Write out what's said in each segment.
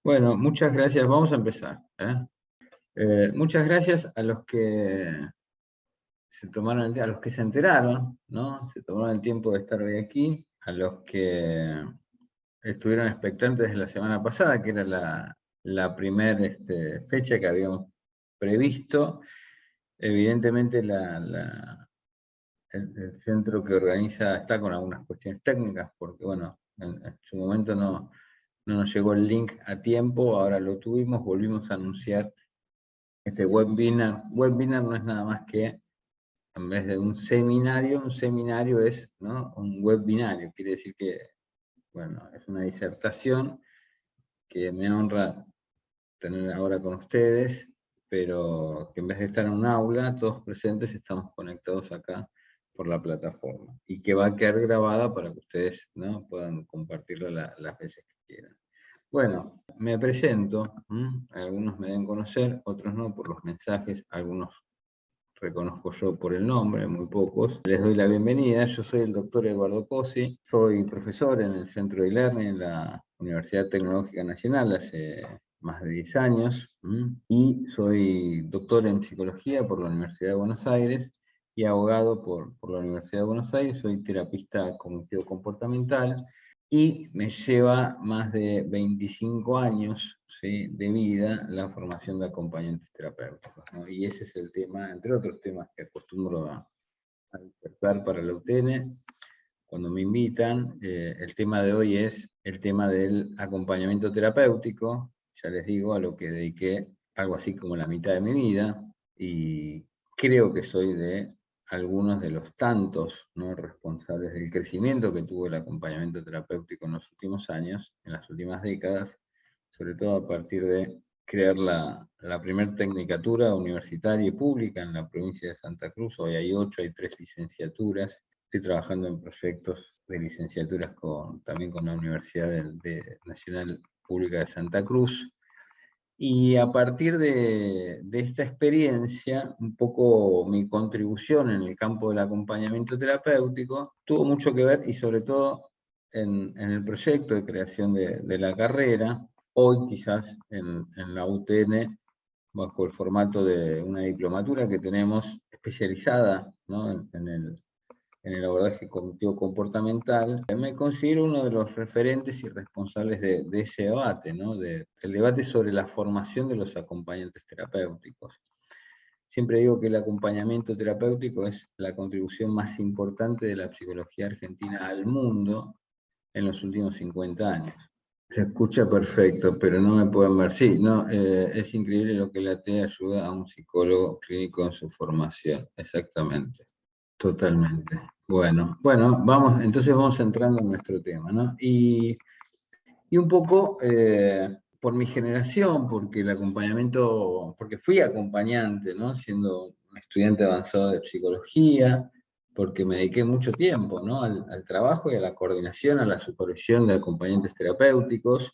Bueno, muchas gracias. Vamos a empezar. Muchas gracias a los que se tomaron a los que se enteraron, ¿no? Se tomaron el tiempo de estar hoy aquí, a los que estuvieron expectantes desde la semana pasada, que era la primera fecha que habíamos previsto. Evidentemente el centro que organiza está con algunas cuestiones técnicas, porque bueno, en su momento no nos llegó el link a tiempo, ahora lo tuvimos, volvimos a anunciar este webinar. Webinar no es nada más que, en vez de un seminario es, ¿no?, un webinario. Quiere decir que, bueno, es una disertación que me honra tener ahora con ustedes, pero que en vez de estar en un aula, todos presentes, estamos conectados acá por la plataforma, y que va a quedar grabada para que ustedes, ¿no?, puedan compartirla las veces que quieran. Bueno, me presento, algunos me deben conocer, otros no, por los mensajes, algunos reconozco yo por el nombre, muy pocos. Les doy la bienvenida. Yo soy el doctor Eduardo Cosi, soy profesor en el Centro de e-Learning en la Universidad Tecnológica Nacional hace más de 10 años, y soy doctor en psicología por la Universidad de Buenos Aires y abogado por la Universidad de Buenos Aires. Soy terapista cognitivo-comportamental y me lleva más de 25 años, ¿sí?, de vida la formación de acompañantes terapéuticos, ¿no? Y ese es el tema, entre otros temas que acostumbro a disertar para la UTN cuando me invitan. El tema de hoy es el tema del acompañamiento terapéutico. Ya les digo, a lo que dediqué algo así como la mitad de mi vida, y creo que soy de algunos de los tantos, ¿no?, responsables del crecimiento que tuvo el acompañamiento terapéutico en los últimos años, en las últimas décadas, sobre todo a partir de crear la primera tecnicatura universitaria y pública en la provincia de Santa Cruz. Hoy hay 8, hay 3 licenciaturas. Estoy trabajando en proyectos de licenciaturas también con la Universidad Nacional Pública de Santa Cruz. Y a partir de esta experiencia, un poco mi contribución en el campo del acompañamiento terapéutico tuvo mucho que ver, y sobre todo en el proyecto de creación de la carrera, hoy quizás en la UTN, bajo el formato de una diplomatura que tenemos especializada, ¿no?, en el abordaje cognitivo-comportamental. Me considero uno de los referentes y responsables de ese debate, ¿no?, del debate sobre la formación de los acompañantes terapéuticos. Siempre digo que el acompañamiento terapéutico es la contribución más importante de la psicología argentina al mundo en los últimos 50 años. Se escucha perfecto, pero no me pueden ver. Sí, no, es increíble lo que la TEA ayuda a un psicólogo clínico en su formación. Exactamente. Totalmente. Bueno, entonces vamos entrando en nuestro tema, ¿no? Y un poco por mi generación, porque el acompañamiento, porque fui acompañante, ¿no?, siendo un estudiante avanzado de psicología, porque me dediqué mucho tiempo, ¿no?, al trabajo y a la coordinación, a la supervisión de acompañantes terapéuticos.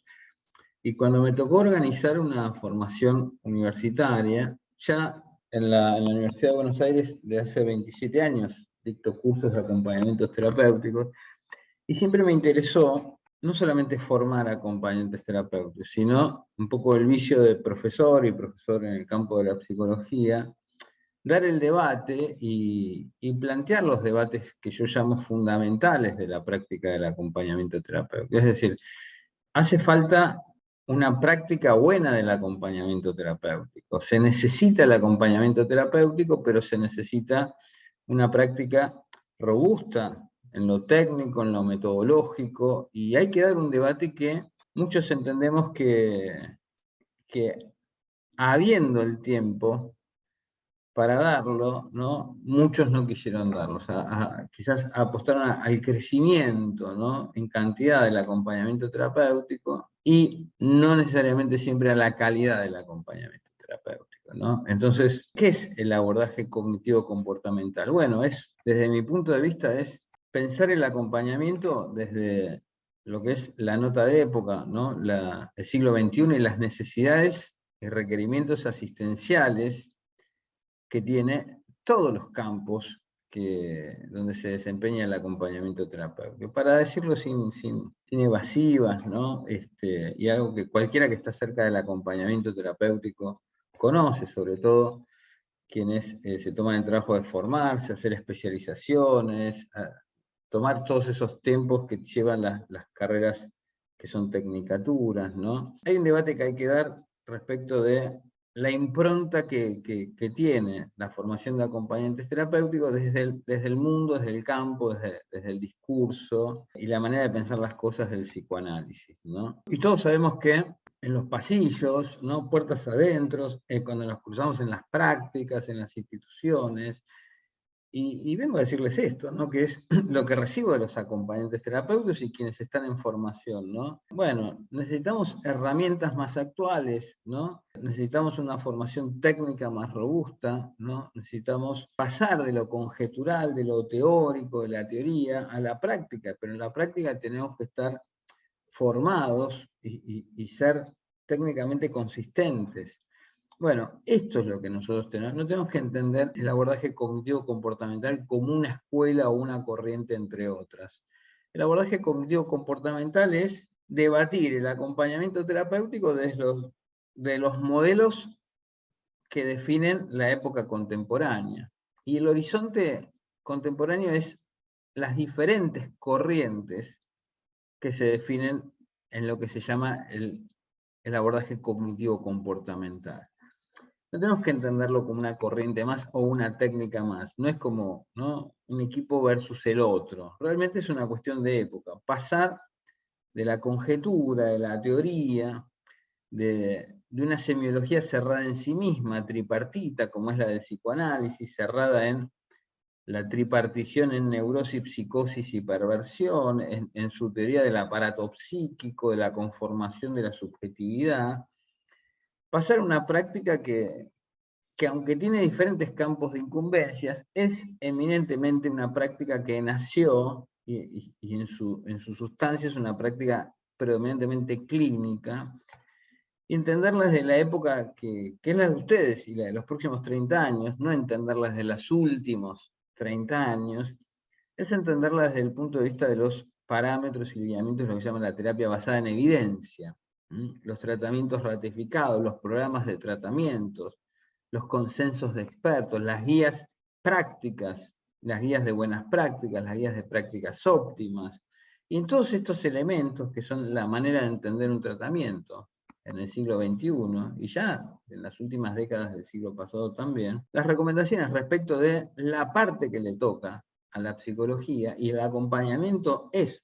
Y cuando me tocó organizar una formación universitaria, ya en la Universidad de Buenos Aires de hace 27 años, dicto cursos de acompañamientos terapéuticos, y siempre me interesó no solamente formar acompañantes terapéuticos, sino un poco el vicio de profesor y profesor en el campo de la psicología, dar el debate y plantear los debates que yo llamo fundamentales de la práctica del acompañamiento terapéutico. Es decir, hace falta una práctica buena del acompañamiento terapéutico. Se necesita el acompañamiento terapéutico, pero se necesita una práctica robusta en lo técnico, en lo metodológico, y hay que dar un debate que muchos entendemos que habiendo el tiempo para darlo, ¿no?, muchos no quisieron darlo. O sea, quizás apostaron al crecimiento, ¿no?, en cantidad del acompañamiento terapéutico, y no necesariamente siempre a la calidad del acompañamiento terapéutico, ¿no? Entonces, ¿qué es el abordaje cognitivo-comportamental? Bueno, desde mi punto de vista, es pensar el acompañamiento desde lo que es la nota de época, ¿no?, el siglo XXI, y las necesidades y requerimientos asistenciales que tiene todos los campos donde se desempeña el acompañamiento terapéutico. Para decirlo sin evasivas, ¿no? Y algo que cualquiera que está cerca del acompañamiento terapéutico conoce, sobre todo quienes se toman el trabajo de formarse, hacer especializaciones, tomar todos esos tiempos que llevan las carreras que son tecnicaturas, ¿no? Hay un debate que hay que dar respecto de la impronta que tiene la formación de acompañantes terapéuticos desde el mundo, desde el campo, desde el discurso y la manera de pensar las cosas del psicoanálisis, ¿no? Y todos sabemos que en los pasillos, ¿no? Puertas adentro, cuando nos cruzamos en las prácticas, en las instituciones, y vengo a decirles esto, ¿no? Que es lo que recibo de los acompañantes terapeutas y quienes están en formación, ¿no? Bueno, necesitamos herramientas más actuales, ¿no? Necesitamos una formación técnica más robusta, ¿no? Necesitamos pasar de lo conjetural, de lo teórico, de la teoría, a la práctica, pero en la práctica tenemos que estar formados y ser técnicamente consistentes. Bueno, esto es lo que nosotros tenemos. No tenemos que entender el abordaje cognitivo-comportamental como una escuela o una corriente entre otras. El abordaje cognitivo-comportamental es debatir el acompañamiento terapéutico de los modelos que definen la época contemporánea. Y el horizonte contemporáneo es las diferentes corrientes que se definen en lo que se llama el abordaje cognitivo-comportamental. No tenemos que entenderlo como una corriente más o una técnica más. No es como, ¿no?, un equipo versus el otro. Realmente es una cuestión de época. Pasar de la conjetura, de la teoría, de una semiología cerrada en sí misma, tripartita, como es la del psicoanálisis, cerrada en la tripartición en neurosis, psicosis y perversión, en su teoría del aparato psíquico, de la conformación de la subjetividad, pasar a una práctica que aunque tiene diferentes campos de incumbencias, es eminentemente una práctica que nació, y en su sustancia es una práctica predominantemente clínica, y entenderlas de la época que es la de ustedes y la de los próximos 30 años, no entenderlas de los últimos 30 años, es entenderlas desde el punto de vista de los parámetros y lineamientos de lo que se llama la terapia basada en evidencia, los tratamientos ratificados, los programas de tratamientos, los consensos de expertos, las guías prácticas, las guías de buenas prácticas, las guías de prácticas óptimas, y en todos estos elementos que son la manera de entender un tratamiento en el siglo XXI, y ya en las últimas décadas del siglo pasado también, las recomendaciones respecto de la parte que le toca a la psicología, y el acompañamiento es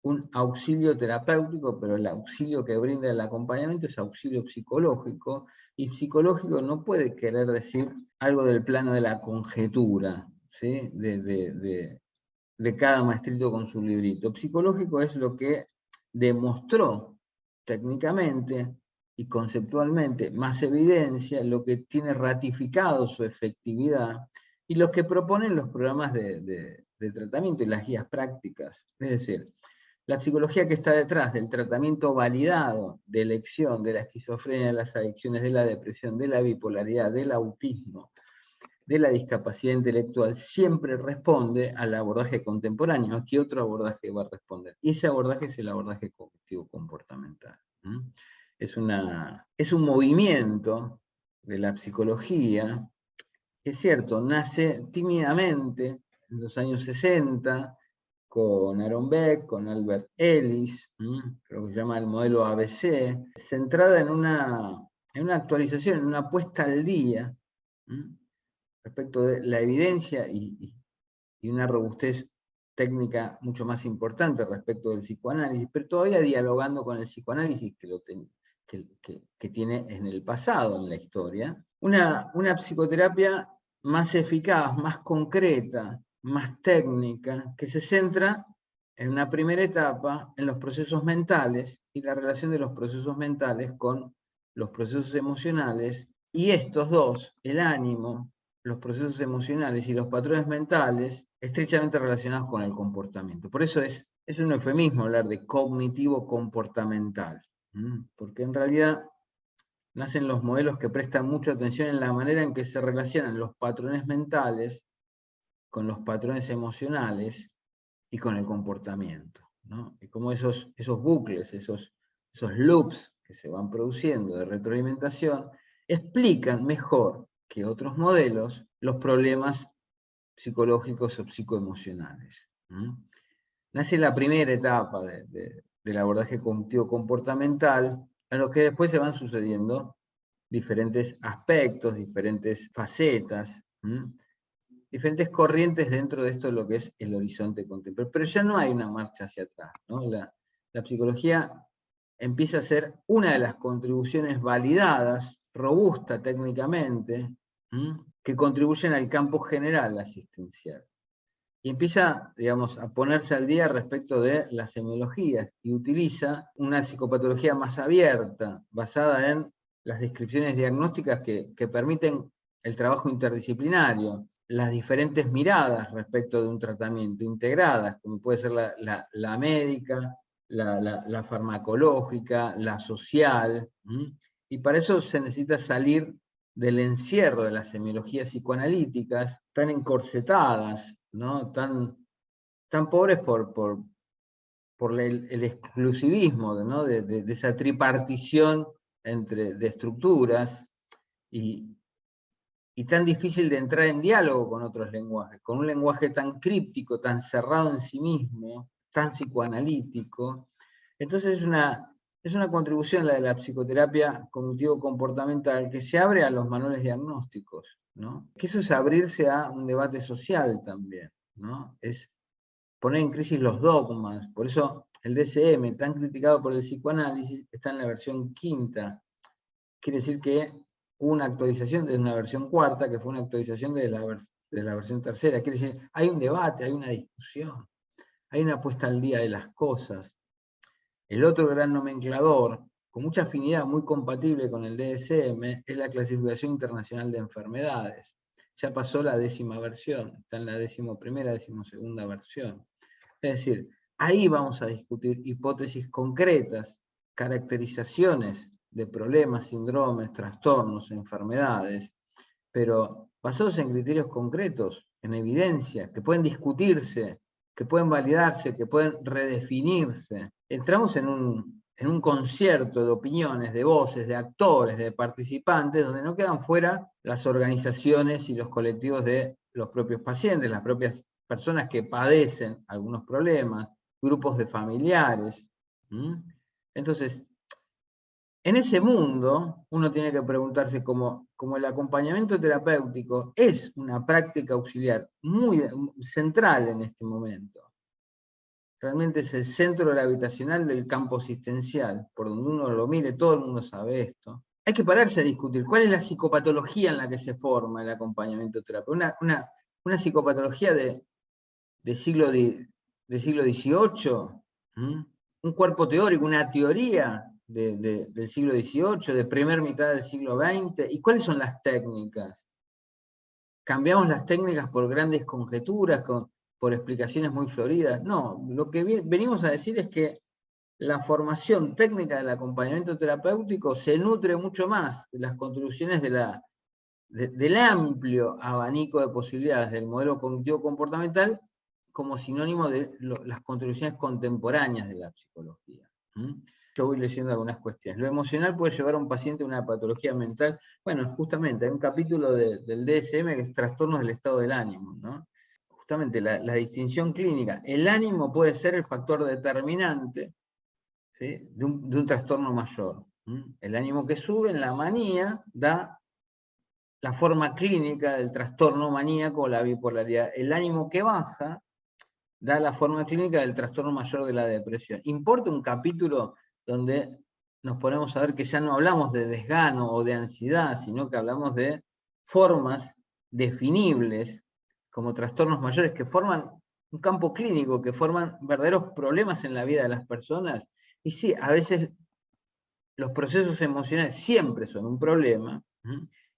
un auxilio terapéutico, pero el auxilio que brinda el acompañamiento es auxilio psicológico, y psicológico no puede querer decir algo del plano de la conjetura, ¿sí?, de cada maestrito con su librito. Psicológico es lo que demostró técnicamente y conceptualmente más evidencia, lo que tiene ratificado su efectividad, y los que proponen los programas de tratamiento y las guías prácticas. Es decir, la psicología que está detrás del tratamiento validado de elección de la esquizofrenia, de las adicciones, de la depresión, de la bipolaridad, del autismo, de la discapacidad intelectual, siempre responde al abordaje contemporáneo. ¿A qué otro abordaje va a responder? Y ese abordaje es el abordaje cognitivo-comportamental. Es un movimiento de la psicología que, es cierto, nace tímidamente en los años 60, con Aaron Beck, con Albert Ellis, creo que se llama el modelo ABC, centrada en una actualización, en una puesta al día, respecto de la evidencia y una robustez técnica mucho más importante respecto del psicoanálisis, pero todavía dialogando con el psicoanálisis que tiene en el pasado, en la historia. Una psicoterapia más eficaz, más concreta, más técnica, que se centra en una primera etapa en los procesos mentales y la relación de los procesos mentales con los procesos emocionales, y estos dos, el ánimo, los procesos emocionales y los patrones mentales, estrechamente relacionados con el comportamiento. Por eso es un eufemismo hablar de cognitivo-comportamental, porque en realidad nacen los modelos que prestan mucha atención en la manera en que se relacionan los patrones mentales con los patrones emocionales y con el comportamiento, ¿no? Y cómo esos bucles, esos loops que se van produciendo de retroalimentación, explican mejor que otros modelos los problemas psicológicos o psicoemocionales. Nace la primera etapa del abordaje cognitivo-comportamental, a lo que después se van sucediendo diferentes aspectos, diferentes facetas, diferentes corrientes dentro de esto, lo que es el horizonte contemporáneo. Pero ya no hay una marcha hacia atrás, ¿no? La psicología empieza a ser una de las contribuciones validadas, robusta técnicamente, que contribuyen al campo general asistencial. Y empieza, digamos, a ponerse al día respecto de las semiologías y utiliza una psicopatología más abierta, basada en las descripciones diagnósticas que permiten el trabajo interdisciplinario, las diferentes miradas respecto de un tratamiento, integradas, como puede ser la médica, la farmacológica, la social, y para eso se necesita salir del encierro de las semiologías psicoanalíticas, tan encorsetadas, ¿no? tan pobres por el exclusivismo, ¿no? de esa tripartición de estructuras, y tan difícil de entrar en diálogo con otros lenguajes, con un lenguaje tan críptico, tan cerrado en sí mismo, tan psicoanalítico. Entonces es una contribución la de la psicoterapia cognitivo-comportamental que se abre a los manuales diagnósticos, ¿no? Que eso es abrirse a un debate social también, ¿no? Es poner en crisis los dogmas. Por eso el DSM, tan criticado por el psicoanálisis, está en la versión quinta. Quiere decir que hubo una actualización de una versión cuarta, que fue una actualización de la versión tercera. Quiere decir, hay un debate, hay una discusión, hay una puesta al día de las cosas. El otro gran nomenclador, con mucha afinidad, muy compatible con el DSM, es la Clasificación Internacional de Enfermedades. Ya pasó la 10ª versión, está en la 11ª, 12ª versión. Es decir, ahí vamos a discutir hipótesis concretas, caracterizaciones de problemas, síndromes, trastornos, enfermedades, pero basados en criterios concretos, en evidencia, que pueden discutirse, que pueden validarse, que pueden redefinirse. Entramos en un concierto de opiniones, de voces, de actores, de participantes, donde no quedan fuera las organizaciones y los colectivos de los propios pacientes, las propias personas que padecen algunos problemas, grupos de familiares. Entonces, en ese mundo, uno tiene que preguntarse como el acompañamiento terapéutico es una práctica auxiliar muy central en este momento. Realmente es el centro gravitacional del campo asistencial, por donde uno lo mire, todo el mundo sabe esto. Hay que pararse a discutir cuál es la psicopatología en la que se forma el acompañamiento terapéutico. Una psicopatología del siglo XVIII, un cuerpo teórico, una teoría del siglo XVIII, de primera mitad del siglo XX. ¿Y cuáles son las técnicas? ¿Cambiamos las técnicas por grandes conjeturas, por explicaciones muy floridas? No, lo que venimos a decir es que la formación técnica del acompañamiento terapéutico se nutre mucho más de las contribuciones del amplio abanico de posibilidades del modelo cognitivo-comportamental como sinónimo de las contribuciones contemporáneas de la psicología. Yo voy leyendo algunas cuestiones. Lo emocional puede llevar a un paciente a una patología mental. Bueno, justamente, hay un capítulo del DSM que es trastornos del estado del ánimo, ¿no? Justamente la distinción clínica. El ánimo puede ser el factor determinante, ¿sí?, de un trastorno mayor. El ánimo que sube en la manía da la forma clínica del trastorno maníaco o la bipolaridad. El ánimo que baja da la forma clínica del trastorno mayor de la depresión. Importa un capítulo donde nos ponemos a ver que ya no hablamos de desgano o de ansiedad, sino que hablamos de formas definibles como trastornos mayores que forman un campo clínico, que forman verdaderos problemas en la vida de las personas. Y sí, a veces los procesos emocionales siempre son un problema,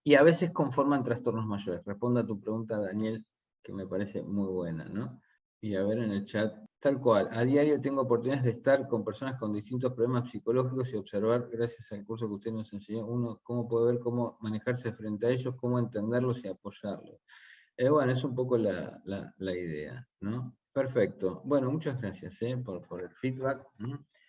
y a veces conforman trastornos mayores. Respondo a tu pregunta, Daniel, que me parece muy buena, ¿no? Y a ver en el chat, tal cual, a diario tengo oportunidades de estar con personas con distintos problemas psicológicos y observar, gracias al curso que usted nos enseñó, uno cómo puede ver cómo manejarse frente a ellos, cómo entenderlos y apoyarlos. Bueno, es un poco la idea, ¿no? Perfecto. Bueno, muchas gracias por el feedback.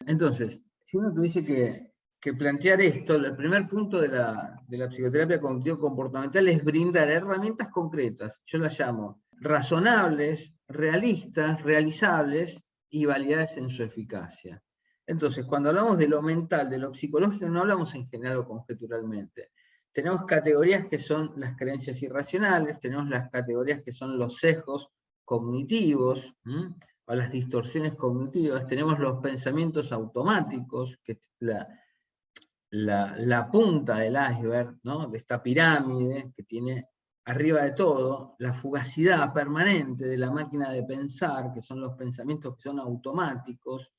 Entonces, si uno tuviese que plantear esto, el primer punto de la psicoterapia cognitivo-comportamental es brindar herramientas concretas, yo las llamo razonables, realistas, realizables y validadas en su eficacia. Entonces, cuando hablamos de lo mental, de lo psicológico, no hablamos en general o conjeturalmente. Tenemos categorías que son las creencias irracionales, tenemos las categorías que son los sesgos cognitivos, o las distorsiones cognitivas, tenemos los pensamientos automáticos, que es la punta del iceberg, ¿no? De esta pirámide que tiene arriba de todo la fugacidad permanente de la máquina de pensar, que son los pensamientos que son automáticos,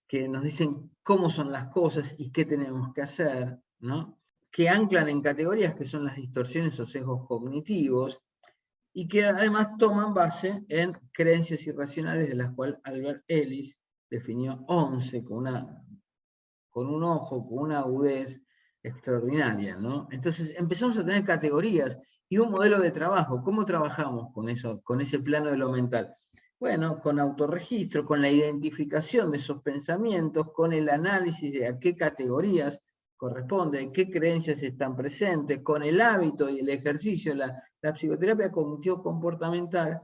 que nos dicen cómo son las cosas y qué tenemos que hacer, ¿no? Que anclan en categorías que son las distorsiones o sesgos cognitivos, y que además toman base en creencias irracionales, de las cuales Albert Ellis definió 11 con un ojo, con una agudez extraordinaria, ¿no? Entonces empezamos a tener categorías y un modelo de trabajo. ¿Cómo trabajamos con eso, con ese plano de lo mental? Bueno, con autorregistro, con la identificación de esos pensamientos, con el análisis de a qué categorías corresponden, qué creencias están presentes, con el hábito y el ejercicio. La psicoterapia cognitivo-comportamental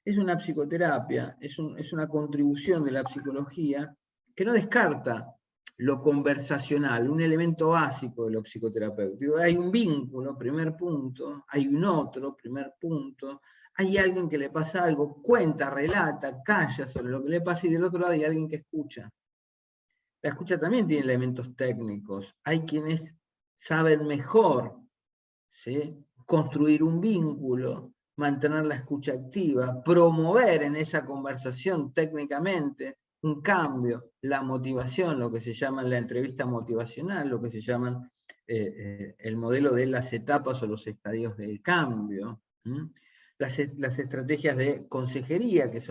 es una psicoterapia, es una contribución de la psicología que no descarta lo conversacional, un elemento básico de lo psicoterapéutico. Hay un vínculo, primer punto, hay un otro, primer punto, hay alguien que le pasa algo, cuenta, relata, calla sobre lo que le pasa, y del otro lado hay alguien que escucha. La escucha también tiene elementos técnicos, hay quienes saben mejor, ¿sí?, construir un vínculo, mantener la escucha activa, promover en esa conversación técnicamente un cambio, la motivación, lo que se llama la entrevista motivacional, lo que se llaman el modelo de las etapas o los estadios del cambio, las estrategias de consejería, que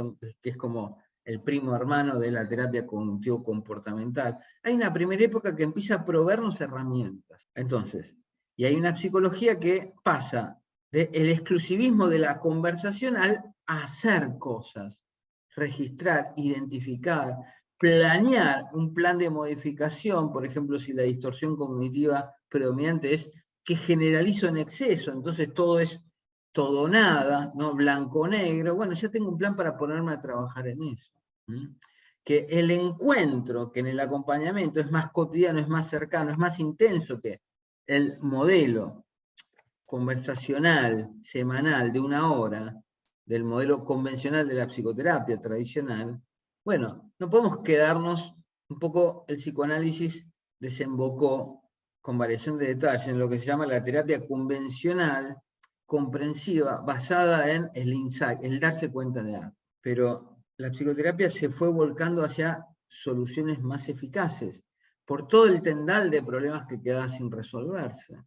es como el primo hermano de la terapia cognitivo-comportamental. Hay una primera época que empieza a proveernos herramientas. Entonces, y hay una psicología que pasa del exclusivismo de la conversación al hacer cosas, registrar, identificar, planear un plan de modificación. Por ejemplo, si la distorsión cognitiva predominante es que generalizo en exceso, entonces todo es todo o nada, ¿no? Blanco-negro, bueno, ya tengo un plan para ponerme a trabajar en eso. Que el encuentro, que en el acompañamiento es más cotidiano, es más cercano, es más intenso que el modelo conversacional, semanal, de una hora, del modelo convencional de la psicoterapia tradicional, bueno, no podemos quedarnos, un poco el psicoanálisis desembocó, con variación de detalle, en lo que se llama la terapia convencional, comprensiva, basada en el insight, el darse cuenta de algo. Pero la psicoterapia se fue volcando hacia soluciones más eficaces, por todo el tendal de problemas que quedaban sin resolverse.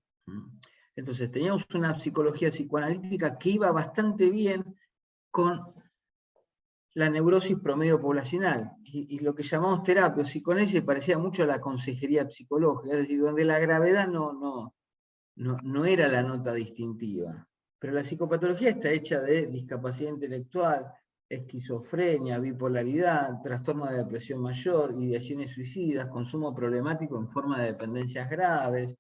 Entonces teníamos una psicología psicoanalítica que iba bastante bien con la neurosis promedio poblacional, y lo que llamamos terapia o psicoanálisis parecía mucho a la consejería psicológica, es decir, donde la gravedad no era la nota distintiva. Pero la psicopatología está hecha de discapacidad intelectual, esquizofrenia, bipolaridad, trastorno de depresión mayor, ideaciones suicidas, consumo problemático en forma de dependencias graves,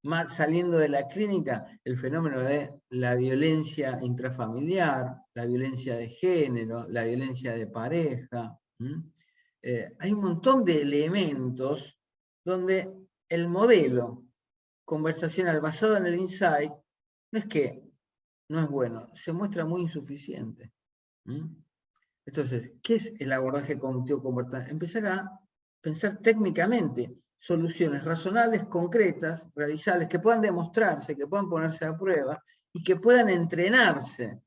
más saliendo de la clínica, el fenómeno de la violencia intrafamiliar, la violencia de género, la violencia de pareja. Hay un montón de elementos donde el modelo conversacional basado en el insight no es que no es bueno, se muestra muy insuficiente. Entonces, ¿qué es el abordaje cognitivo-comportamental? Empezar a pensar técnicamente soluciones razonables, concretas, realizables, que puedan demostrarse, que puedan ponerse a prueba y que puedan entrenarse.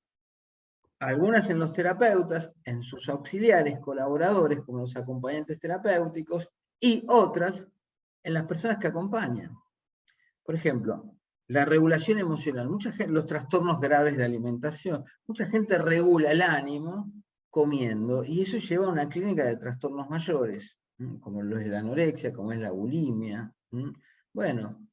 Algunas en los terapeutas, en sus auxiliares, colaboradores, como los acompañantes terapéuticos, y otras en las personas que acompañan. Por ejemplo, la regulación emocional. Mucha gente, los trastornos graves de alimentación. Mucha gente regula el ánimo comiendo, y eso lleva a una clínica de trastornos mayores, como lo es la anorexia, como es la bulimia. Bueno,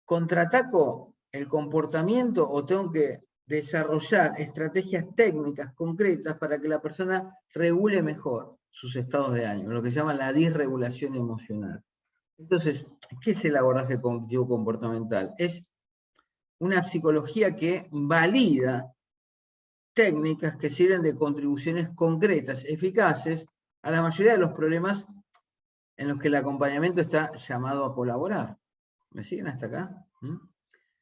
¿contraataco el comportamiento o tengo que desarrollar estrategias técnicas concretas para que la persona regule mejor sus estados de ánimo, lo que se llama la disregulación emocional. Entonces, ¿qué es el abordaje cognitivo comportamental? Es una psicología que valida técnicas que sirven de contribuciones concretas, eficaces, a la mayoría de los problemas en los que el acompañamiento está llamado a colaborar. ¿Me siguen hasta acá?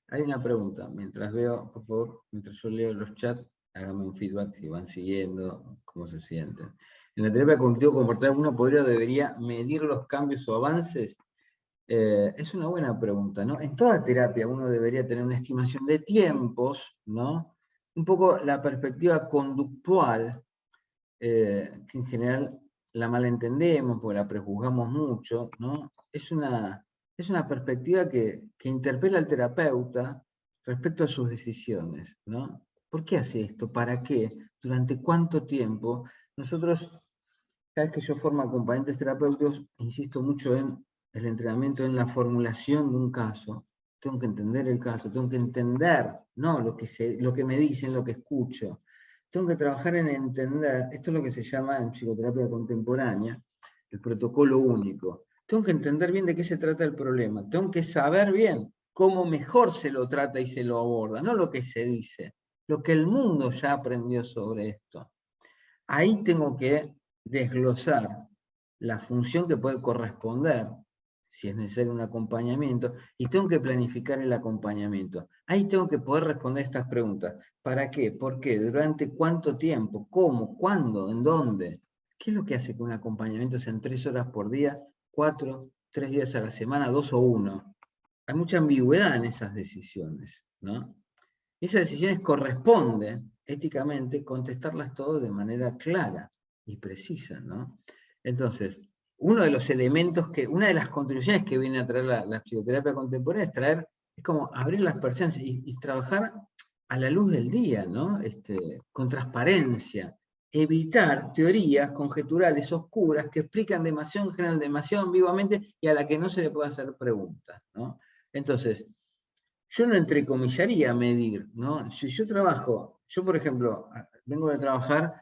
Hay una pregunta, mientras veo, por favor, mientras yo leo los chats, háganme un feedback si van siguiendo, cómo se sienten. En la terapia cognitivo-comportamental, ¿uno podría o debería medir los cambios o avances? Es una buena pregunta, ¿no? En toda terapia uno debería tener una estimación de tiempos, ¿no? Un poco la perspectiva conductual, que en general la malentendemos porque la prejuzgamos mucho, ¿no? Es una perspectiva que interpela al terapeuta respecto a sus decisiones, ¿no? ¿Por qué hace esto? ¿Para qué? ¿Durante cuánto tiempo? Nosotros, cada vez que yo formo acompañantes terapéuticos, insisto mucho en el entrenamiento, en la formulación de un caso. Tengo que entender el caso, tengo que entender, no lo que me dicen, lo que escucho. Tengo que trabajar en entender, esto es lo que se llama en psicoterapia contemporánea, el protocolo único. Tengo que entender bien de qué se trata el problema, tengo que saber bien cómo mejor se lo trata y se lo aborda, no lo que se dice, lo que el mundo ya aprendió sobre esto. Ahí tengo que desglosar la función que puede corresponder, si es necesario un acompañamiento, y tengo que planificar el acompañamiento. Ahí tengo que poder responder estas preguntas. ¿Para qué? ¿Por qué? ¿Durante cuánto tiempo? ¿Cómo? ¿Cuándo? ¿En dónde? ¿Qué es lo que hace que un acompañamiento sean 3 horas por día, 4, 3 días a la semana, 2 o 1? Hay mucha ambigüedad en esas decisiones, ¿no? Esas decisiones corresponde, éticamente, contestarlas todo de manera clara y precisa, ¿no? Entonces, uno de los elementos una de las contribuciones que viene a traer la psicoterapia contemporánea es como abrir las persianas y trabajar a la luz del día, ¿no? Con transparencia, evitar teorías conjeturales oscuras que explican demasiado en general, demasiado ambiguamente y a la que no se le puede hacer preguntas, ¿no? Entonces, yo no entrecomillaría medir, ¿no? Si yo por ejemplo, vengo de trabajar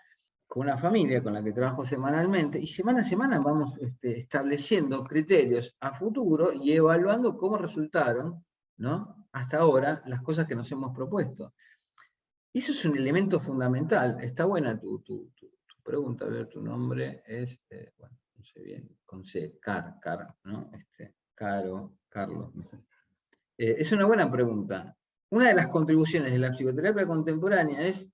con una familia con la que trabajo semanalmente, y semana a semana vamos estableciendo criterios a futuro y evaluando cómo resultaron, ¿no? Hasta ahora las cosas que nos hemos propuesto. Y eso es un elemento fundamental. Está buena tu pregunta, a ver, tu nombre es, bueno, no sé bien, con C, ¿no? Carlos, no sé. Es una buena pregunta. Una de las contribuciones de la psicoterapia contemporánea es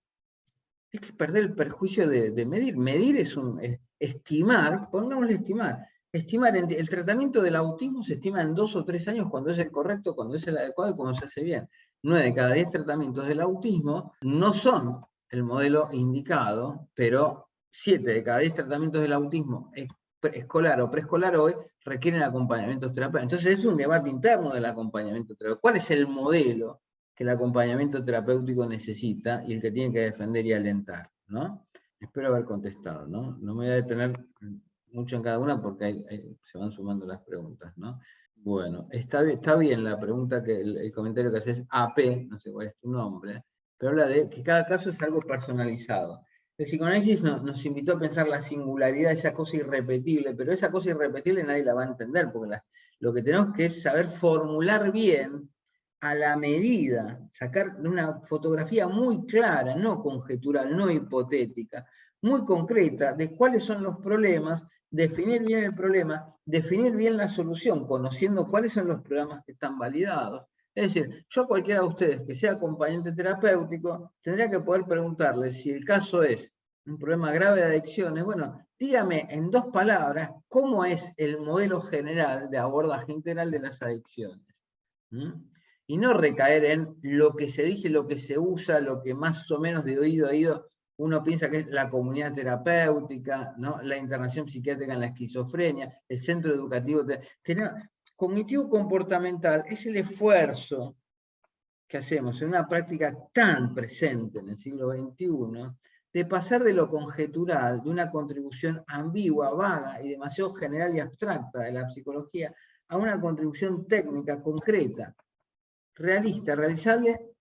que perder el perjuicio de medir. Medir es estimar, pongámosle estimar. Estimar, el tratamiento del autismo se estima en 2 o 3 años cuando es el correcto, cuando es el adecuado y cuando se hace bien. 9 de cada 10 tratamientos del autismo no son el modelo indicado, pero 7 de cada 10 tratamientos del autismo escolar o preescolar hoy requieren acompañamientos terapéuticos. Entonces es un debate interno del acompañamiento terapéutico. ¿Cuál es el modelo que el acompañamiento terapéutico necesita y el que tiene que defender y alentar, ¿no? Espero haber contestado, ¿no? No me voy a detener mucho en cada una porque se van sumando las preguntas, ¿no? Bueno, está bien la pregunta, el comentario que haces, AP, no sé cuál es tu nombre, pero habla de que cada caso es algo personalizado. El psicoanálisis nos invitó a pensar la singularidad, esa cosa irrepetible, pero esa cosa irrepetible nadie la va a entender, porque lo que tenemos que es saber formular bien, a la medida, sacar una fotografía muy clara, no conjetural, no hipotética, muy concreta, de cuáles son los problemas, definir bien el problema, definir bien la solución, conociendo cuáles son los programas que están validados. Es decir, yo a cualquiera de ustedes que sea acompañante terapéutico, tendría que poder preguntarle si el caso es un problema grave de adicciones, bueno, dígame en 2 palabras cómo es el modelo general de abordaje integral de las adicciones. Y no recaer en lo que se dice, lo que se usa, lo que más o menos de oído a oído uno piensa que es la comunidad terapéutica, ¿no? La internación psiquiátrica en la esquizofrenia, el centro educativo. Cognitivo comportamental es el esfuerzo que hacemos en una práctica tan presente en el siglo XXI, de pasar de lo conjetural, de una contribución ambigua, vaga y demasiado general y abstracta de la psicología, a una contribución técnica, concreta, realista, realizable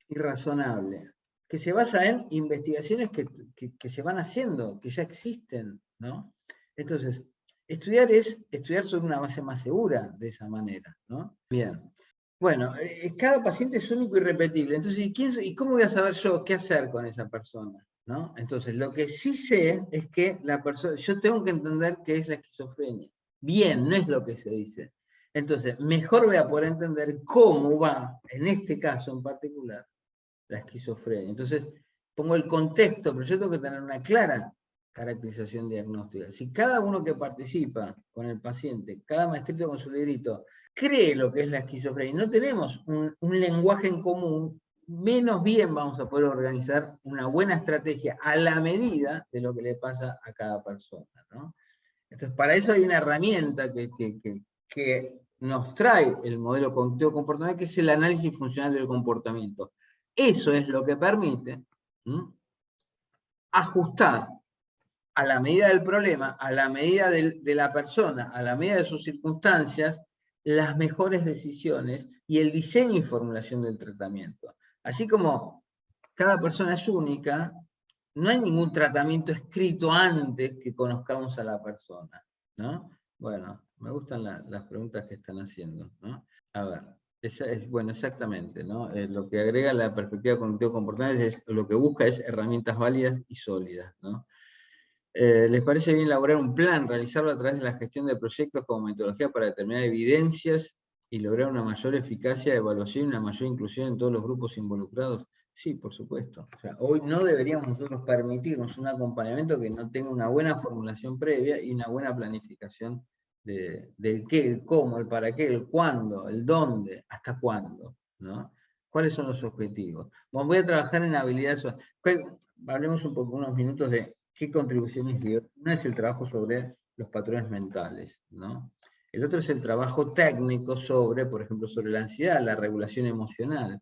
y razonable. que se basa en investigaciones que se van haciendo, que ya existen, ¿no? Entonces, estudiar es estudiar sobre una base más segura de esa manera, ¿no? Bien. Bueno, cada paciente es único y repetible. Entonces, ¿y cómo voy a saber yo qué hacer con esa persona? ¿No? Entonces, lo que sí sé es que la persona, yo tengo que entender qué es la esquizofrenia. Bien, no es lo que se dice. Entonces, mejor voy a poder entender cómo va, en este caso en particular, la esquizofrenia. Entonces, pongo el contexto, pero yo tengo que tener una clara caracterización diagnóstica. Si cada uno que participa con el paciente, cada maestrito con su librito, cree lo que es la esquizofrenia, y no tenemos un lenguaje en común, menos bien vamos a poder organizar una buena estrategia a la medida de lo que le pasa a cada persona, ¿no? Entonces, para eso hay una herramienta que nos trae el modelo cognitivo comportamental, que es el análisis funcional del comportamiento. Eso es lo que permite ajustar a la medida del problema, a la medida de la persona, a la medida de sus circunstancias, las mejores decisiones y el diseño y formulación del tratamiento. Así como cada persona es única, no hay ningún tratamiento escrito antes que conozcamos a la persona, ¿no? Bueno, me gustan las preguntas que están haciendo, ¿no? A ver, bueno, exactamente, ¿no? Lo que agrega la perspectiva cognitivo-comportamental es lo que busca es herramientas válidas y sólidas, ¿no? ¿Les parece bien elaborar un plan, realizarlo a través de la gestión de proyectos como metodología para determinar evidencias y lograr una mayor eficacia de evaluación y una mayor inclusión en todos los grupos involucrados? Sí, por supuesto. O sea, hoy no deberíamos nosotros permitirnos un acompañamiento que no tenga una buena formulación previa y una buena planificación del qué, el cómo, el para qué, el cuándo, el dónde, hasta cuándo, ¿no? ¿Cuáles son los objetivos? Bueno, voy a trabajar en habilidades. Hablemos un poco, unos minutos de qué contribuciones dio. Una es el trabajo sobre los patrones mentales, ¿no? El otro es el trabajo técnico sobre, por ejemplo, sobre la ansiedad, la regulación emocional.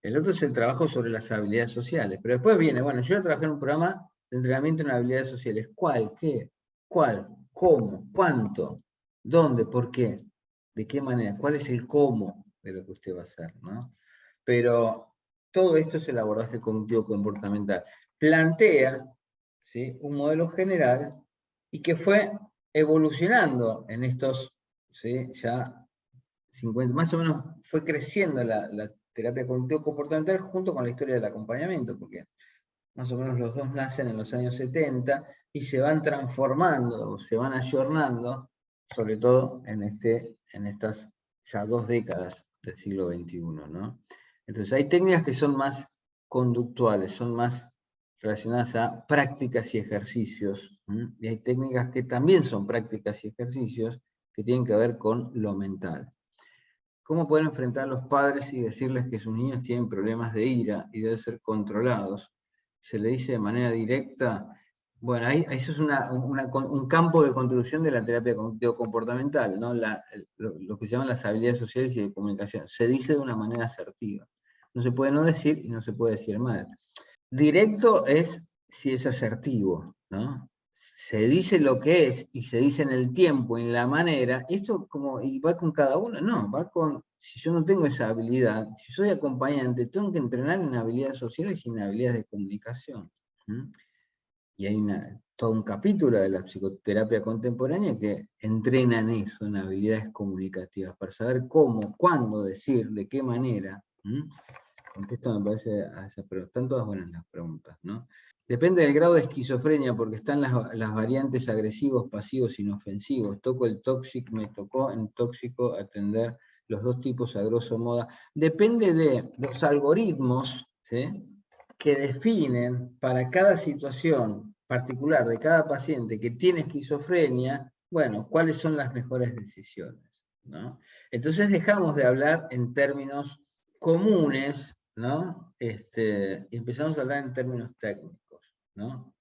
El otro es el trabajo sobre las habilidades sociales. Pero después viene, bueno, yo voy a trabajar en un programa de entrenamiento en habilidades sociales. ¿Cuál? ¿Qué? ¿Cuál? ¿Cómo? ¿Cuánto? ¿Dónde? ¿Por qué? ¿De qué manera? ¿Cuál es el cómo de lo que usted va a hacer? ¿No? Pero todo esto es el abordaje cognitivo comportamental. Plantea, ¿sí?, un modelo general y que fue evolucionando en estos, ¿sí?, ya 50, más o menos fue creciendo la terapia cognitivo comportamental junto con la historia del acompañamiento, porque más o menos los dos nacen en los años 70 y se van transformando, se van ayornando, sobre todo en estas ya 2 décadas del siglo XXI, ¿no? Entonces hay técnicas que son más conductuales, son más relacionadas a prácticas y ejercicios, y hay técnicas que también son prácticas y ejercicios que tienen que ver con lo mental. ¿Cómo pueden enfrentar a los padres y decirles que sus niños tienen problemas de ira y deben ser controlados? Se le dice de manera directa. Bueno, eso es un campo de contribución de la terapia cognitivo-comportamental, ¿no? Lo que se llaman las habilidades sociales y de comunicación. Se dice de una manera asertiva. No se puede no decir y no se puede decir mal. Directo es si es asertivo, ¿no? Se dice lo que es y se dice en el tiempo y en la manera. Esto y va con cada uno, no, va con, si yo no tengo esa habilidad, si soy acompañante, tengo que entrenar en habilidades sociales y en habilidades de comunicación. Y hay todo un capítulo de la psicoterapia contemporánea que entrena en eso, en habilidades comunicativas, para saber cómo, cuándo decir, de qué manera. Contesto, me parece, a esas preguntas. Están todas buenas las preguntas, ¿no? Depende del grado de esquizofrenia, porque están las variantes agresivos, pasivos, inofensivos. Toco el tóxico, me tocó en tóxico atender los dos tipos a grosso modo. Depende de los algoritmos, ¿sí?, que definen para cada situación particular de cada paciente que tiene esquizofrenia, bueno, cuáles son las mejores decisiones, ¿no? Entonces dejamos de hablar en términos comunes, ¿no? Y empezamos a hablar en términos técnicos, ¿no?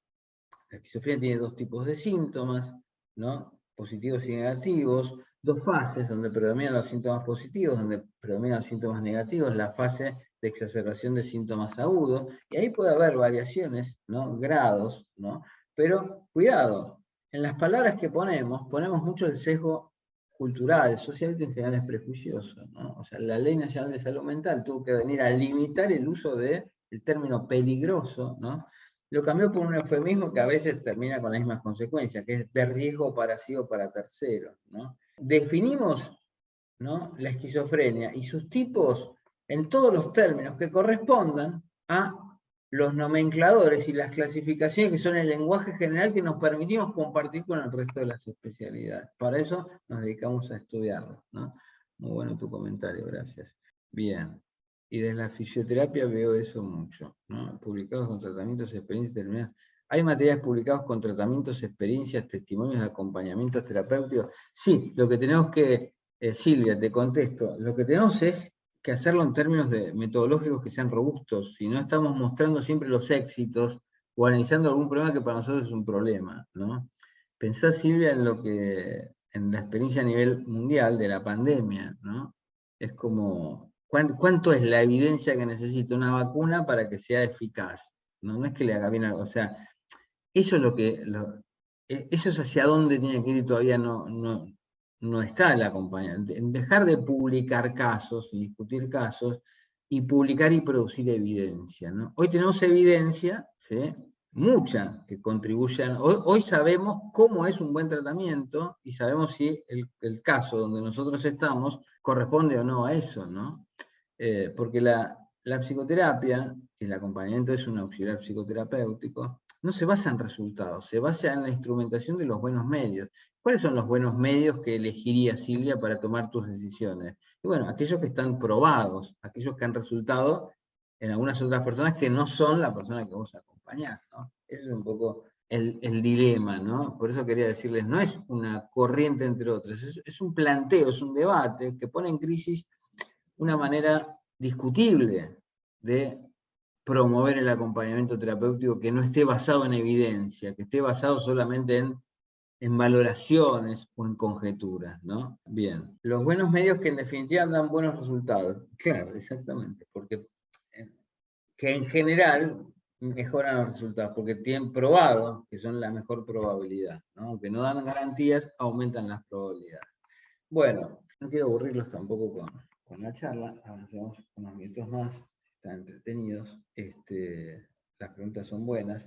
La esquizofrenia tiene 2 tipos de síntomas, ¿no? Positivos y negativos, 2 fases donde predominan los síntomas positivos, donde predominan los síntomas negativos, la fase de exacerbación de síntomas agudos, y ahí puede haber variaciones, ¿no?, grados, ¿no? Pero cuidado, en las palabras que ponemos mucho el sesgo cultural, social, que en general es prejuicioso, ¿no? O sea, la Ley Nacional de Salud Mental tuvo que venir a limitar el uso del término peligroso, ¿no? Lo cambió por un eufemismo que a veces termina con las mismas consecuencias, que es de riesgo para sí o para terceros, ¿no? Definimos, ¿no?, la esquizofrenia y sus tipos en todos los términos que correspondan a los nomencladores y las clasificaciones que son el lenguaje general que nos permitimos compartir con el resto de las especialidades. Para eso nos dedicamos a estudiarlo, ¿no? Muy bueno tu comentario, gracias. Bien. Y desde la fisioterapia veo eso mucho, ¿no? Publicados con tratamientos, experiencias determinadas. ¿Hay materiales publicados con tratamientos, experiencias, testimonios de acompañamientos terapéuticos? Sí, lo que tenemos que, Silvia, te contesto, lo que tenemos es que hacerlo en términos metodológicos que sean robustos, si no estamos mostrando siempre los éxitos o analizando algún problema que para nosotros es un problema, ¿no? Pensá, Silvia, en la experiencia a nivel mundial de la pandemia, ¿no? Es como, ¿cuánto es la evidencia que necesita una vacuna para que sea eficaz? No es que le haga bien algo, o sea, eso es eso es hacia dónde tiene que ir y todavía no está el acompañamiento. En dejar de publicar casos y discutir casos y publicar y producir evidencia, ¿no? Hoy tenemos evidencia, ¿sí?, mucha, que contribuyan. Hoy sabemos cómo es un buen tratamiento y sabemos si el caso donde nosotros estamos corresponde o no a eso, ¿no? Porque la psicoterapia, el acompañamiento es un auxiliar psicoterapéutico, no se basa en resultados, se basa en la instrumentación de los buenos medios. ¿Cuáles son los buenos medios que elegiría Silvia para tomar tus decisiones? Y bueno, aquellos que están probados, aquellos que han resultado en algunas otras personas que no son la persona que vos acompañás, ¿no? Ese es un poco el dilema, ¿no? Por eso quería decirles, no es una corriente entre otras, es un planteo, es un debate que pone en crisis una manera discutible de promover el acompañamiento terapéutico que no esté basado en evidencia, que esté basado solamente en valoraciones o en conjeturas, ¿no? Bien. Los buenos medios que en definitiva dan buenos resultados. Claro, exactamente, porque que en general mejoran los resultados, porque tienen probado que son la mejor probabilidad, ¿no? Aunque no dan garantías, aumentan las probabilidades. Bueno, no quiero aburrirlos tampoco con la charla, avancemos unos minutos más, están entretenidos, las preguntas son buenas.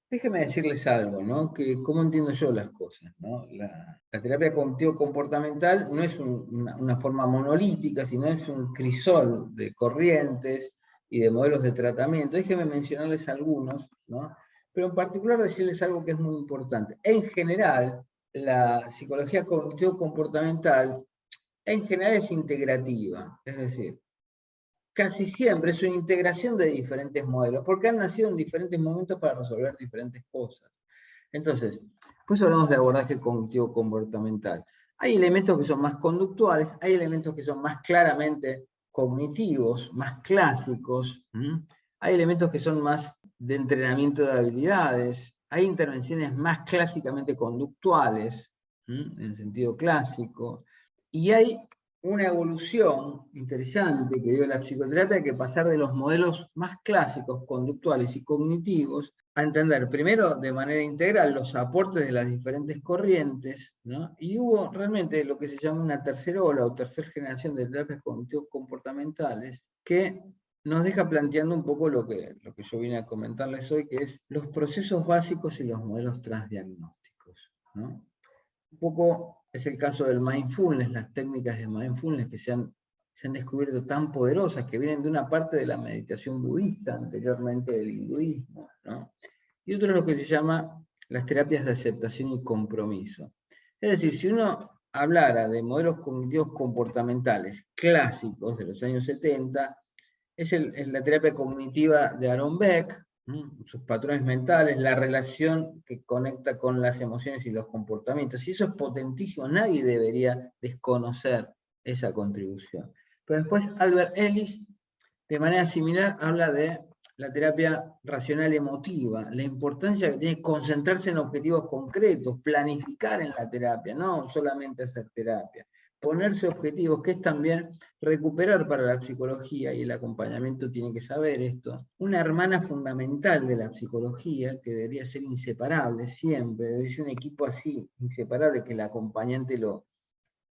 Déjenme decirles algo, ¿no? Que cómo entiendo yo las cosas, ¿no? La terapia cognitivo-comportamental no es una forma monolítica, sino es un crisol de corrientes y de modelos de tratamiento. Déjenme mencionarles algunos, ¿no? Pero en particular decirles algo que es muy importante. En general, la psicología cognitivo-comportamental en general es integrativa, es decir, casi siempre es una integración de diferentes modelos, porque han nacido en diferentes momentos para resolver diferentes cosas. Entonces, pues hablamos de abordaje cognitivo-comportamental. Hay elementos que son más conductuales, hay elementos que son más claramente cognitivos, más clásicos, hay elementos que son más de entrenamiento de habilidades, hay intervenciones más clásicamente conductuales, en sentido clásico, y hay una evolución interesante que dio la psicoterapia, que pasar de los modelos más clásicos, conductuales y cognitivos, a entender primero de manera integral los aportes de las diferentes corrientes, ¿no? Y hubo realmente lo que se llama una tercera ola o tercera generación de terapias cognitivos comportamentales que nos deja planteando un poco lo que yo vine a comentarles hoy, que es los procesos básicos y los modelos transdiagnósticos, ¿no? Un poco es el caso del mindfulness, las técnicas de mindfulness que se han descubierto tan poderosas, que vienen de una parte de la meditación budista, anteriormente del hinduismo, ¿no? Y otro es lo que se llama las terapias de aceptación y compromiso. Es decir, si uno hablara de modelos cognitivos comportamentales clásicos de los años 70, es la terapia cognitiva de Aaron Beck, sus patrones mentales, la relación que conecta con las emociones y los comportamientos. Y eso es potentísimo, nadie debería desconocer esa contribución. Pero después Albert Ellis, de manera similar, habla de la terapia racional emotiva, la importancia que tiene concentrarse en objetivos concretos, planificar en la terapia, no solamente hacer terapia. Ponerse objetivos, que es también recuperar para la psicología, y el acompañamiento tiene que saber esto, una hermana fundamental de la psicología, que debería ser inseparable siempre, debería ser un equipo así, inseparable, que el acompañante lo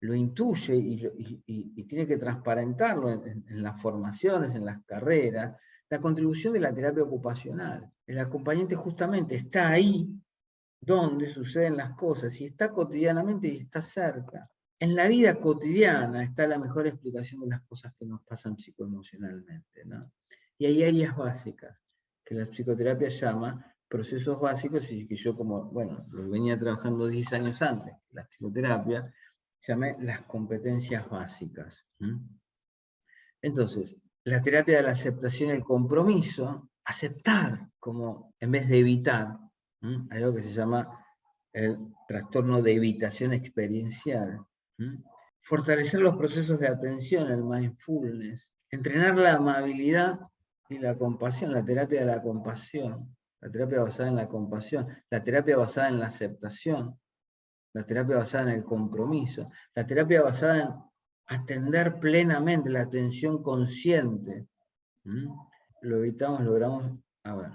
lo intuye y tiene que transparentarlo en las formaciones, en las carreras, la contribución de la terapia ocupacional. El acompañante justamente está ahí donde suceden las cosas, y está cotidianamente y está cerca. En la vida cotidiana está la mejor explicación de las cosas que nos pasan psicoemocionalmente, ¿no? Y hay áreas básicas, que la psicoterapia llama procesos básicos, y que yo como, bueno, lo venía trabajando 10 años antes, la psicoterapia, llamé las competencias básicas. Entonces, la terapia de la aceptación y el compromiso, aceptar como en vez de evitar, algo que se llama el trastorno de evitación experiencial. Fortalecer los procesos de atención, el mindfulness, entrenar la amabilidad y la compasión, la terapia de la compasión, la terapia basada en la compasión, la terapia basada en la aceptación, la terapia basada en el compromiso, la terapia basada en atender plenamente, la atención consciente. Lo evitamos, logramos, a ver,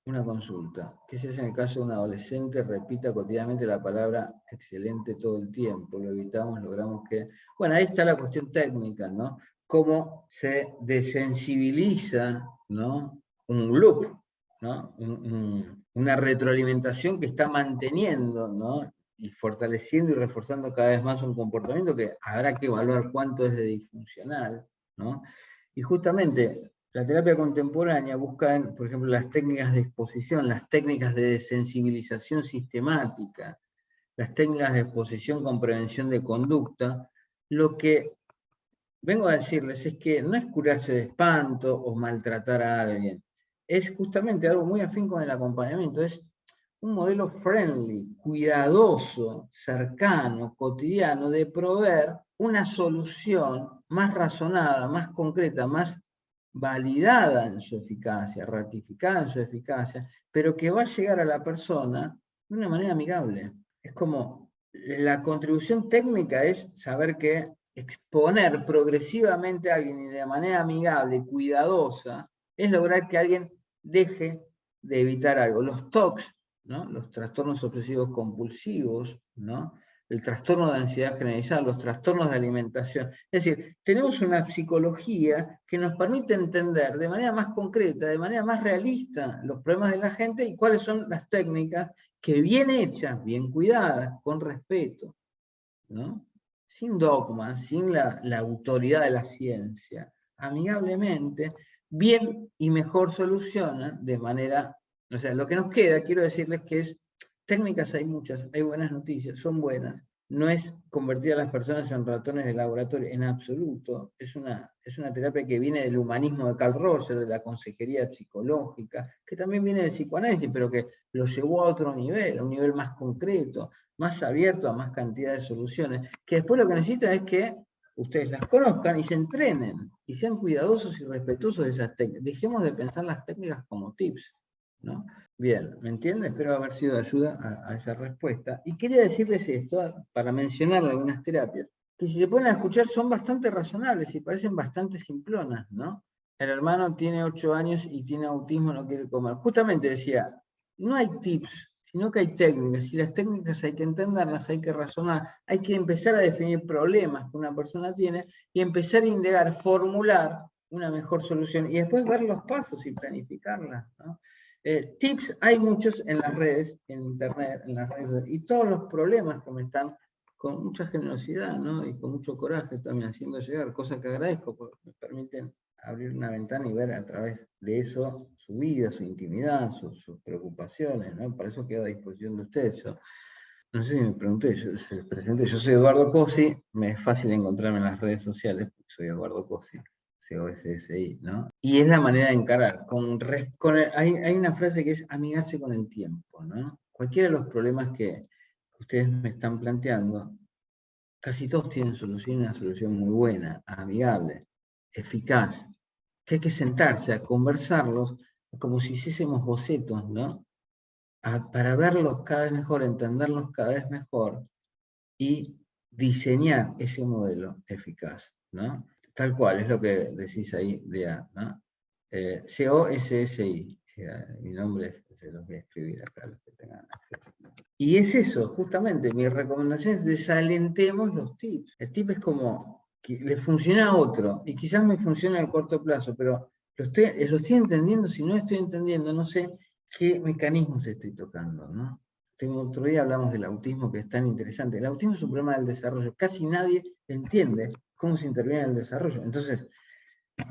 una consulta. ¿Qué se hace en el caso de un adolescente? Repita cotidianamente la palabra excelente todo el tiempo. Lo evitamos, logramos que... Bueno, ahí está la cuestión técnica, ¿no? Cómo se desensibiliza, ¿no? Un loop, ¿no? Una retroalimentación que está manteniendo, ¿no? Y fortaleciendo y reforzando cada vez más un comportamiento que habrá que evaluar cuánto es de disfuncional, ¿no? Y justamente la terapia contemporánea busca, por ejemplo, las técnicas de exposición, las técnicas de desensibilización sistemática, las técnicas de exposición con prevención de conducta. Lo que vengo a decirles es que no es curarse de espanto o maltratar a alguien, es justamente algo muy afín con el acompañamiento, es un modelo friendly, cuidadoso, cercano, cotidiano, de proveer una solución más razonada, más concreta, más validada en su eficacia, ratificada en su eficacia, pero que va a llegar a la persona de una manera amigable. Es como, la contribución técnica es saber que exponer progresivamente a alguien y de manera amigable, cuidadosa, es lograr que alguien deje de evitar algo. Los TOCs, ¿no? Los trastornos obsesivos compulsivos, ¿no? El trastorno de ansiedad generalizada, los trastornos de alimentación. Es decir, tenemos una psicología que nos permite entender de manera más concreta, de manera más realista, los problemas de la gente y cuáles son las técnicas que bien hechas, bien cuidadas, con respeto, ¿no? Sin dogmas, sin la autoridad de la ciencia, amigablemente, bien y mejor solucionan de manera... O sea, lo que nos queda, quiero decirles que es, técnicas hay muchas, hay buenas noticias, son buenas, no es convertir a las personas en ratones de laboratorio, en absoluto, es una terapia que viene del humanismo de Carl Rogers, de la consejería psicológica, que también viene del psicoanálisis, pero que lo llevó a otro nivel, a un nivel más concreto, más abierto a más cantidad de soluciones, que después lo que necesitan es que ustedes las conozcan y se entrenen, y sean cuidadosos y respetuosos de esas técnicas. Dejemos de pensar las técnicas como tips, ¿no? Bien, ¿me entienden? Espero haber sido de ayuda a esa respuesta. Y quería decirles esto, para mencionar algunas terapias, que si se ponen a escuchar son bastante razonables y parecen bastante simplonas, ¿no? El hermano tiene 8 años y tiene autismo, no quiere comer. Justamente decía, no hay tips, sino que hay técnicas, y las técnicas hay que entenderlas, hay que razonar, hay que empezar a definir problemas que una persona tiene y empezar a indagar, formular una mejor solución y después ver los pasos y planificarlas, ¿no? Tips hay muchos en las redes, en internet, en las redes, y todos los problemas que me están con mucha generosidad, ¿no? Y con mucho coraje también haciendo llegar, cosas que agradezco porque me permiten abrir una ventana y ver a través de eso su vida, su intimidad, sus preocupaciones, ¿no? Para eso quedo a disposición de ustedes. Yo, no sé si me pregunté, yo soy Eduardo Cosi, me es fácil encontrarme en las redes sociales, porque soy Eduardo Cosi, COSSI, ¿no? Y es la manera de encarar. Hay una frase que es amigarse con el tiempo, ¿no? Cualquiera de los problemas que ustedes me están planteando, casi todos tienen solución, una solución muy buena, amigable, eficaz, que hay que sentarse a conversarlos como si hiciésemos bocetos, ¿no? Para verlos cada vez mejor, entenderlos cada vez mejor y diseñar ese modelo eficaz, ¿no? Tal cual, es lo que decís ahí, Lea, ¿no? COSSI, mi nombre se los voy a escribir acá, los que tengan acceso. Y es eso, justamente, mi recomendación es desalentemos los tips. El tip es como que le funciona a otro, y quizás me funciona al corto plazo, pero lo estoy entendiendo. Si no estoy entendiendo, no sé qué mecanismos estoy tocando, ¿no? Otro día hablamos del autismo, que es tan interesante. El autismo es un problema del desarrollo. Casi nadie entiende cómo se interviene en el desarrollo. Entonces,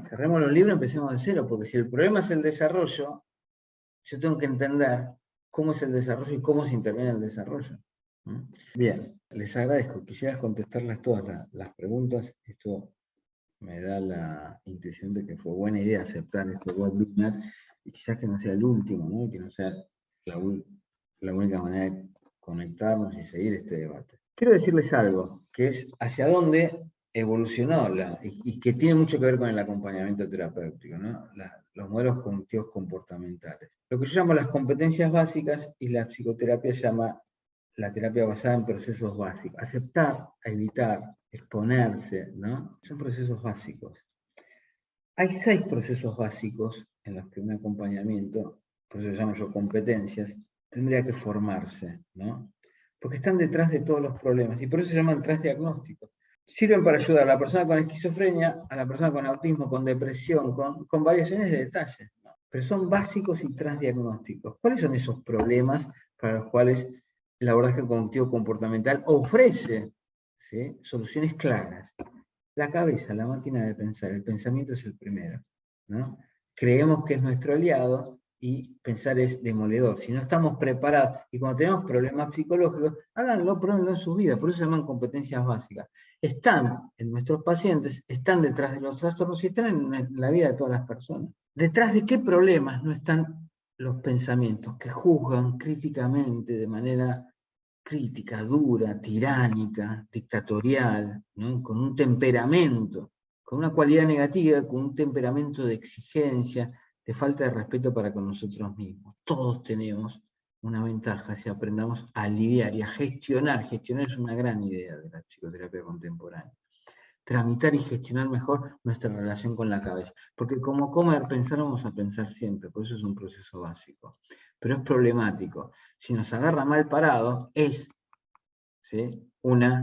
cerremos los libros y empecemos de cero, porque si el problema es el desarrollo, yo tengo que entender cómo es el desarrollo y cómo se interviene en el desarrollo. Bien, les agradezco. Quisiera contestarles todas las preguntas. Esto me da la intuición de que fue buena idea aceptar este webinar, y quizás que no sea el último, ¿no? Y que no sea la única manera de conectarnos y seguir este debate. Quiero decirles algo, que es hacia dónde evolucionó y que tiene mucho que ver con el acompañamiento terapéutico, ¿no? Los modelos cognitivos comportamentales. Lo que yo llamo las competencias básicas, y la psicoterapia llama la terapia basada en procesos básicos. Aceptar, evitar, exponerse, ¿no? Son procesos básicos. Hay 6 procesos básicos en los que un acompañamiento, por eso llamo yo competencias, tendría que formarse, ¿no? Porque están detrás de todos los problemas, y por eso se llaman transdiagnósticos. Sirven para ayudar a la persona con esquizofrenia, a la persona con autismo, con depresión, con variaciones de detalle, ¿no? Pero son básicos y transdiagnósticos. ¿Cuáles son esos problemas para los cuales el abordaje cognitivo comportamental ofrece, ¿sí?, soluciones claras? La cabeza, la máquina de pensar, el pensamiento es el primero, ¿no? Creemos que es nuestro aliado y pensar es demoledor. Si no estamos preparados, y cuando tenemos problemas psicológicos, háganlo, pruébenlo en su vida, por eso se llaman competencias básicas. Están en nuestros pacientes, están detrás de los trastornos y están en la vida de todas las personas. ¿Detrás de qué problemas no están los pensamientos que juzgan críticamente, de manera crítica, dura, tiránica, dictatorial, ¿no?, con un temperamento, con una cualidad negativa, con un temperamento de exigencia, de falta de respeto para con nosotros mismos? Todos tenemos una ventaja si aprendamos a lidiar y a gestionar. Gestionar es una gran idea de la psicoterapia contemporánea. Tramitar y gestionar mejor nuestra relación con la cabeza. Porque como comer, pensar, vamos a pensar siempre, por eso es un proceso básico. Pero es problemático. Si nos agarra mal parado, es, ¿sí?, una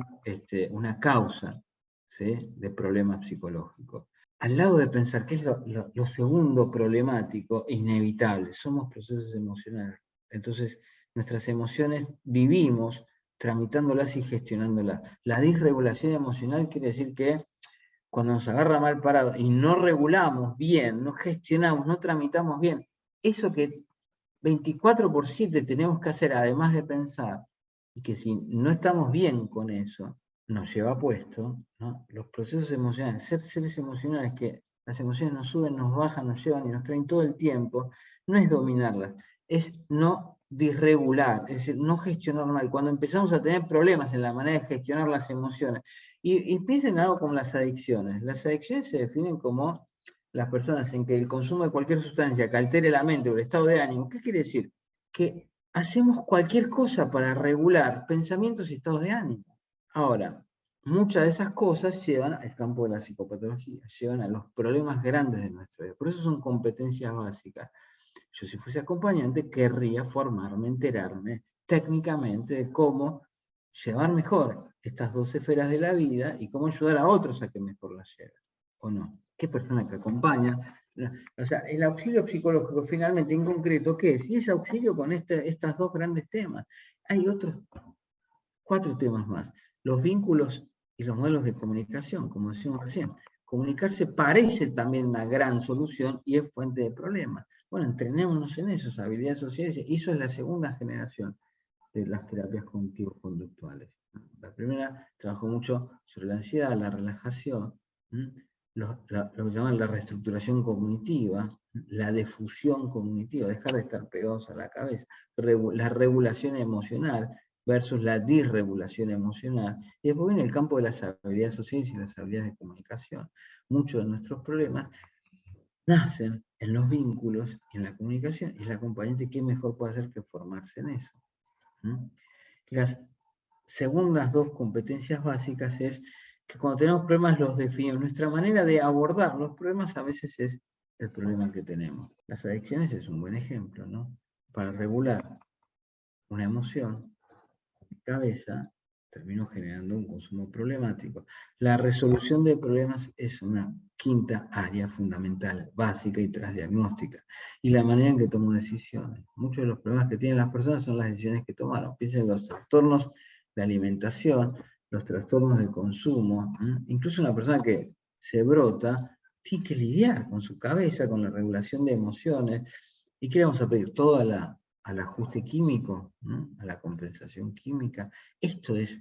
causa, ¿sí?, de problemas psicológicos. Al lado de pensar, ¿qué es lo segundo problemático? Inevitable. Somos procesos emocionales. Entonces, nuestras emociones vivimos tramitándolas y gestionándolas. La disregulación emocional quiere decir que cuando nos agarra mal parado y no regulamos bien, no gestionamos, no tramitamos bien, eso que 24/7 tenemos que hacer, además de pensar, y que si no estamos bien con eso, nos lleva puesto, ¿no? Los procesos emocionales, ser seres emocionales, que las emociones nos suben, nos bajan, nos llevan y nos traen todo el tiempo, no es dominarlas, es no disregular, es decir, no gestionar mal. Cuando empezamos a tener problemas en la manera de gestionar las emociones, y piensen en algo como las adicciones. Las adicciones se definen como las personas en que el consumo de cualquier sustancia que altere la mente o el estado de ánimo. ¿Qué quiere decir? Que hacemos cualquier cosa para regular pensamientos y estados de ánimo. Ahora, muchas de esas cosas llevan al campo de la psicopatología, llevan a los problemas grandes de nuestra vida. Por eso son competencias básicas. Yo, si fuese acompañante, querría formarme, enterarme técnicamente de cómo llevar mejor estas 2 esferas de la vida y cómo ayudar a otros a que mejor las lleven, ¿o no? ¿Qué persona que acompaña? O sea, el auxilio psicológico, finalmente, en concreto, ¿qué es? Y es auxilio con estas 2 grandes temas. Hay otros 4 temas más. Los vínculos y los modelos de comunicación, como decíamos recién. Comunicarse parece también una gran solución y es fuente de problemas. Bueno, entrenémonos en eso, habilidades sociales, y eso es la segunda generación de las terapias cognitivo-conductuales. La primera trabajó mucho sobre la ansiedad, la relajación, lo que llaman la reestructuración cognitiva, la defusión cognitiva, dejar de estar pegados a la cabeza, la regulación emocional versus la disregulación emocional. Y después viene el campo de las habilidades sociales y las habilidades de comunicación. Muchos de nuestros problemas nacen en los vínculos, en la comunicación, y el acompañante, ¿qué mejor puede hacer que formarse en eso? Las segundas 2 competencias básicas es que cuando tenemos problemas los definimos. Nuestra manera de abordar los problemas a veces es el problema que tenemos. Las adicciones es un buen ejemplo, ¿no? Para regular una emoción, cabeza, termino generando un consumo problemático. La resolución de problemas es una quinta área fundamental, básica y transdiagnóstica. Y la manera en que tomo decisiones. Muchos de los problemas que tienen las personas son las decisiones que tomaron. Piensen en los trastornos de alimentación, los trastornos de consumo. Incluso una persona que se brota tiene que lidiar con su cabeza, con la regulación de emociones. ¿Y qué le vamos a pedir? Todo al ajuste químico, ¿no? A la compensación química. Esto es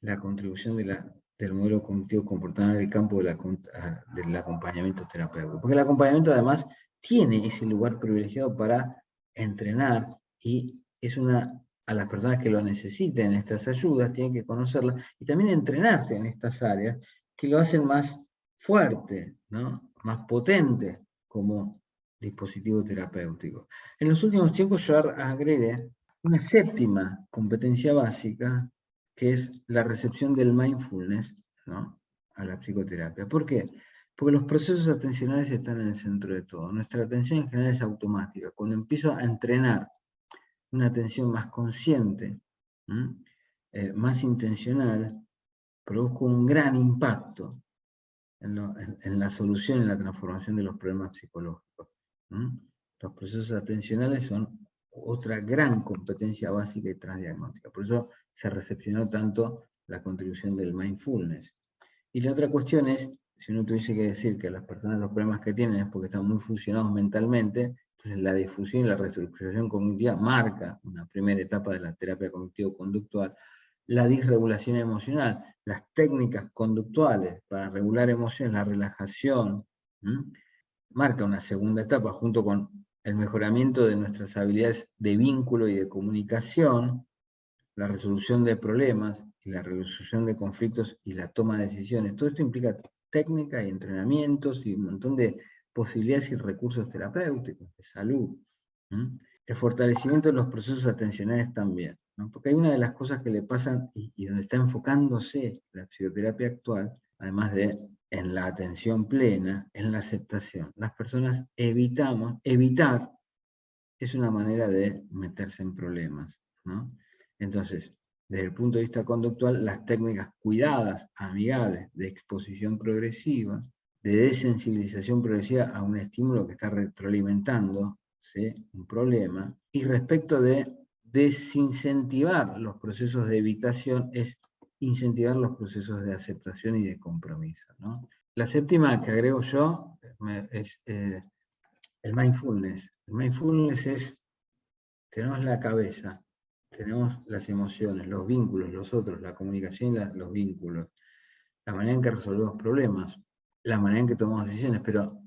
la contribución del modelo cognitivo comportamental en el campo del acompañamiento terapéutico. Porque el acompañamiento además tiene ese lugar privilegiado para entrenar y es a las personas que lo necesiten estas ayudas, tienen que conocerlas y también entrenarse en estas áreas que lo hacen más fuerte, ¿no? Más potente como dispositivo terapéutico. En los últimos tiempos yo agregué una séptima competencia básica, que es la recepción del mindfulness, ¿no? A la psicoterapia. ¿Por qué? Porque los procesos atencionales están en el centro de todo. Nuestra atención en general es automática. Cuando empiezo a entrenar una atención más consciente, más intencional, produzco un gran impacto en la solución y en la transformación de los problemas psicológicos. Los procesos atencionales son otra gran competencia básica y transdiagnóstica. Por eso se recepcionó tanto la contribución del mindfulness. Y la otra cuestión es, si uno tuviese que decir que las personas los problemas que tienen es porque están muy fusionados mentalmente, entonces la difusión y la reestructuración cognitiva marca una primera etapa de la terapia cognitivo-conductual. La disregulación emocional, las técnicas conductuales para regular emociones, la relajación, marca una segunda etapa junto con el mejoramiento de nuestras habilidades de vínculo y de comunicación, la resolución de problemas y la resolución de conflictos y la toma de decisiones. Todo esto implica técnica y entrenamientos y un montón de posibilidades y recursos terapéuticos, de salud. El fortalecimiento de los procesos atencionales también, ¿no? Porque hay una de las cosas que le pasan y donde está enfocándose la psicoterapia actual, además de en la atención plena, en la aceptación. Las personas evitar es una manera de meterse en problemas, ¿no? Entonces, desde el punto de vista conductual, las técnicas cuidadas, amigables, de exposición progresiva, de desensibilización progresiva a un estímulo que está retroalimentando, ¿sí?, un problema, y respecto de desincentivar los procesos de evitación, es incentivar los procesos de aceptación y de compromiso, ¿no? La séptima que agrego yo es el mindfulness. El mindfulness es, tenemos la cabeza, tenemos las emociones, los vínculos, los otros, la comunicación y los vínculos, la manera en que resolvemos problemas, la manera en que tomamos decisiones, pero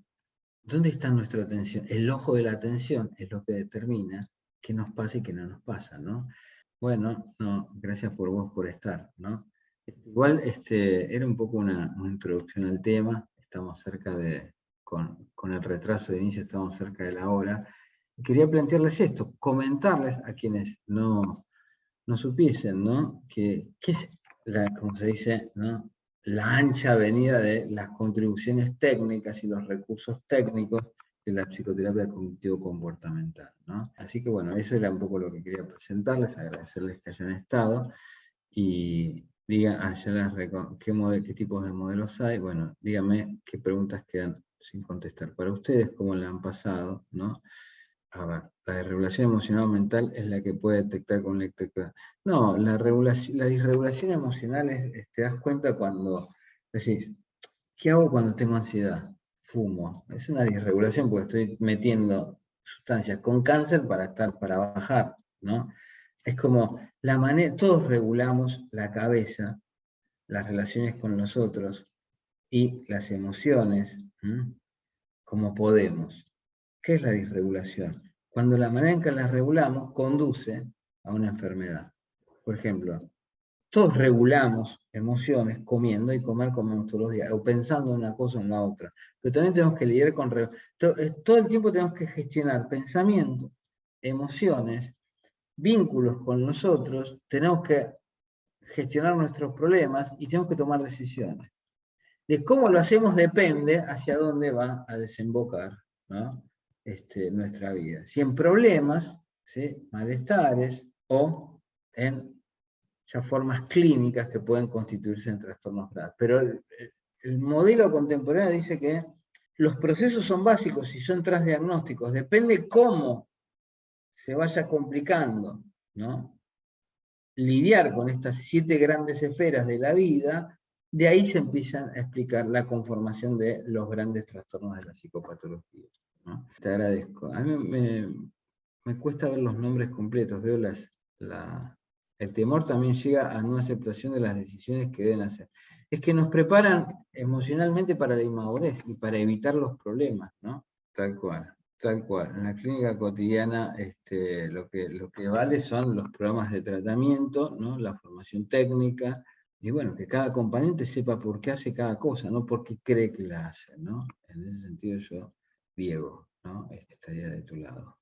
¿dónde está nuestra atención? El ojo de la atención es lo que determina qué nos pasa y qué no nos pasa, ¿no? Bueno, no, gracias por vos por estar, ¿no? Igual era un poco una introducción al tema, estamos cerca de, con el retraso de inicio, estamos cerca de la hora. Quería plantearles esto, comentarles a quienes no supiesen, ¿no? ¿Qué es, como se dice, ¿no?, la ancha avenida de las contribuciones técnicas y los recursos técnicos de la psicoterapia cognitivo-comportamental, ¿no? Así que bueno, eso era un poco lo que quería presentarles, agradecerles que hayan estado y digan, ¿qué tipos de modelos hay? Bueno, díganme qué preguntas quedan sin contestar para ustedes, cómo la han pasado, ¿no? A ver, la desregulación emocional mental es la que puede detectar con lectura. No, la disregulación emocional es, te das cuenta cuando decís, ¿qué hago cuando tengo ansiedad? Fumo. Es una disregulación porque estoy metiendo sustancias con cáncer para bajar, ¿no? Es como la manera, todos regulamos la cabeza, las relaciones con los otros y las emociones, como podemos. ¿Qué es la disregulación? Cuando la manera en que las regulamos conduce a una enfermedad. Por ejemplo, todos regulamos emociones comiendo y comemos todos los días, o pensando en una cosa o en la otra. Pero también tenemos que lidiar con... Todo el tiempo tenemos que gestionar pensamientos, emociones, vínculos con nosotros, tenemos que gestionar nuestros problemas y tenemos que tomar decisiones. De cómo lo hacemos depende hacia dónde va a desembocar, ¿no?, nuestra vida. Si en problemas, ¿sí?, malestares, o en ya formas clínicas que pueden constituirse en trastornos graves. Pero el modelo contemporáneo dice que los procesos son básicos y son transdiagnósticos, depende cómo se vaya complicando, ¿no? Lidiar con estas 7 grandes esferas de la vida, de ahí se empiezan a explicar la conformación de los grandes trastornos de la psicopatología, ¿no? Te agradezco. A mí me cuesta ver los nombres completos, veo el temor también llega a no aceptación de las decisiones que deben hacer. Es que nos preparan emocionalmente para la inmadurez y para evitar los problemas, ¿no? Tal cual. Tal cual. En la clínica cotidiana lo que vale son los programas de tratamiento, ¿no? La formación técnica, y bueno, que cada acompañante sepa por qué hace cada cosa, no por qué cree que la hace, ¿no? En ese sentido yo, Diego, ¿no? Estaría de tu lado.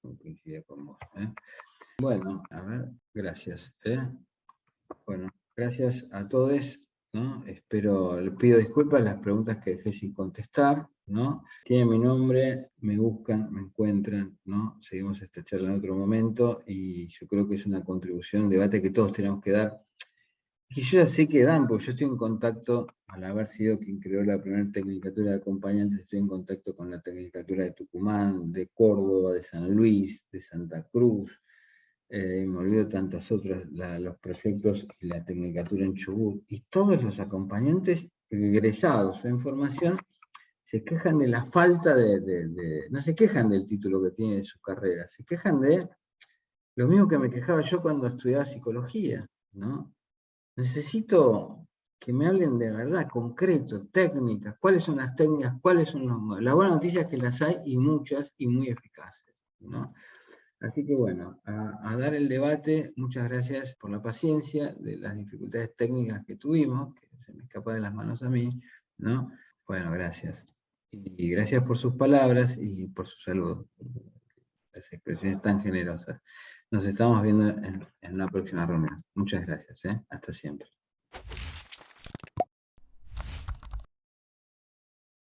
Coincido con vos. Bueno, a ver, gracias. Bueno, gracias a todos, ¿no? Les pido disculpas las preguntas que dejé sin contestar, ¿no? Tienen mi nombre, me buscan, me encuentran, ¿no? Seguimos esta charla en otro momento y yo creo que es una contribución, un debate que todos tenemos que dar. Y yo ya sé que dan, porque yo estoy en contacto, al haber sido quien creó la primera tecnicatura de acompañantes, estoy en contacto con la tecnicatura de Tucumán, de Córdoba, de San Luis, de Santa Cruz, me olvido tantas otras, los proyectos y la tecnicatura en Chubut, y todos los acompañantes egresados en formación se quejan de la falta no se quejan del título que tiene de su carrera, se quejan de lo mismo que me quejaba yo cuando estudiaba psicología, ¿no? Necesito que me hablen de verdad, concreto, técnicas, cuáles son las técnicas, cuáles son los modos. La buena noticia es que las hay y muchas y muy eficaces, ¿no? Así que bueno, a dar el debate, muchas gracias por la paciencia de las dificultades técnicas que tuvimos, que se me escapa de las manos a mí, ¿no? Bueno, gracias. Y gracias por sus palabras y por su saludo, las expresiones tan generosas. Nos estamos viendo en una próxima reunión. Muchas gracias, hasta siempre.